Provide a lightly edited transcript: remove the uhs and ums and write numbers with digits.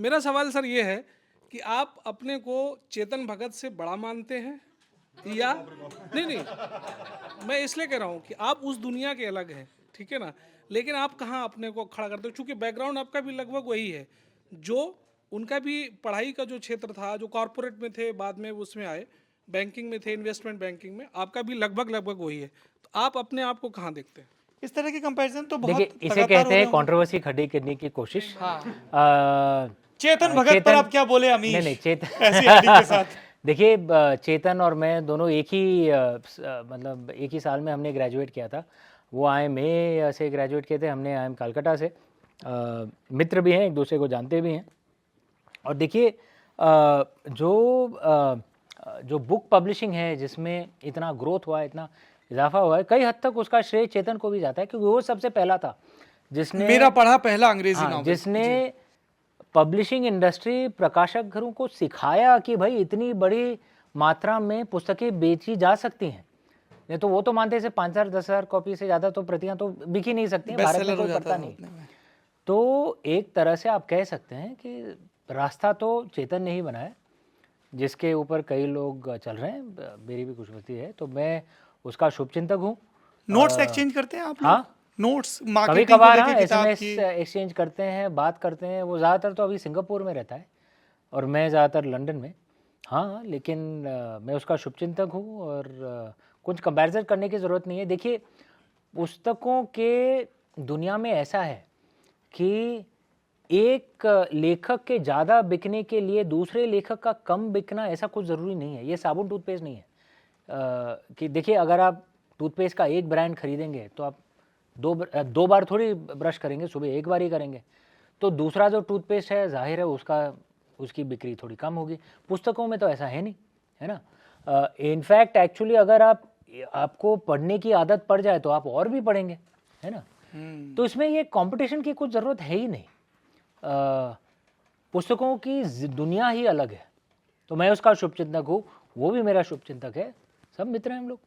मेरा सवाल सर ये है कि आप अपने को चेतन भगत से बड़ा मानते हैं या नहीं नहीं, मैं इसलिए कह रहा हूँ कि आप उस दुनिया के अलग हैं, ठीक है ना, लेकिन आप कहाँ अपने को खड़ा करते हो, क्योंकि बैकग्राउंड आपका भी लगभग वही है, जो उनका भी पढ़ाई का जो क्षेत्र था, जो कॉरपोरेट में थे, बाद में उसमें आए, बैंकिंग में थे, इन्वेस्टमेंट बैंकिंग में, आपका भी लगभग लगभग वही है, तो आप अपने आप को कहाँ देखते हैं? इस तरह के कंपैरिजन तो बहुत देखिए, इसे लगातार हो कहते रहे हैं होंगे। कंट्रोवर्सी खड़ी करने की कोशिश। चेतन भगत पर आप क्या बोले अमीश? नहीं चेतन ऐसी हेडिंग के साथ देखिए, चेतन और मैं दोनों एक ही मतलब एक ही साल में हमने ग्रेजुएट किया था। वो IIM से ग्रेजुएट किए थे, हमने IIM कलकत्ता से। मित्र भी हैं, एक दूसरे को जानते भी हैं। और देखिए, जो बुक पब्लिशिंग है जिसमें इतना ग्रोथ हुआ है, इतना इजाफा हुआ है, कई हद तक उसका श्रेय चेतन को भी जाता है, क्योंकि वो सबसे पहला था जिसने मेरा पढ़ा पहला अंग्रेजी हाँ, नॉवेल, जिसने पब्लिशिंग इंडस्ट्री, प्रकाशक घरों को सिखाया कि भाई इतनी बड़ी मात्रा में पुस्तकें बेची जा सकती हैं। नहीं तो वो तो मानते से 5,000 10,000 कॉपी से ज़्यादा तो प्रतियां तो बिक ही नहीं सकती हैं, भारत में कोई पढ़ता नहीं। तो एक तरह से आप कह सकते हैं कि रास्ता तो चेतन ने ही बनाया, जिसके ऊपर कई लोग चल रहे हैं, मेरी भी खुशबस्ती है, तो मैं उसका शुभचिंतक हूँ। नोट्स एक्सचेंज करते हैं आप लोग? हाँ, नोट्स कभी मार्केटिंग को कभार लेके किताब SMS की एक्सचेंज करते हैं, बात करते हैं। वो ज़्यादातर तो अभी सिंगापुर में रहता है और मैं ज़्यादातर लंदन में। हाँ, लेकिन मैं उसका शुभचिंतक हूँ और कुछ कंपैरिजन करने की ज़रूरत नहीं है। देखिए, पुस्तकों के दुनिया में ऐसा है कि एक लेखक के ज़्यादा बिकने के लिए दूसरे लेखक का कम बिकना ऐसा कुछ ज़रूरी नहीं है। ये साबुन टूथपेस्ट नहीं है कि देखिए, अगर आप टूथपेस्ट का एक ब्रांड खरीदेंगे तो आप दो बार थोड़ी ब्रश करेंगे, सुबह एक बार ही करेंगे। तो दूसरा जो टूथपेस्ट है, जाहिर है उसकी बिक्री थोड़ी कम होगी। पुस्तकों में तो ऐसा है नहीं, है ना। इनफैक्ट एक्चुअली अगर आपको पढ़ने की आदत पड़ जाए तो आप और भी पढ़ेंगे, है ना। तो इसमें ये कंपटीशन की कुछ ज़रूरत है ही नहीं। पुस्तकों की दुनिया ही अलग है, तो मैं उसका शुभचिंतक हूँ, वो भी मेरा शुभचिंतक है, सब मित्र हैं हम लोग।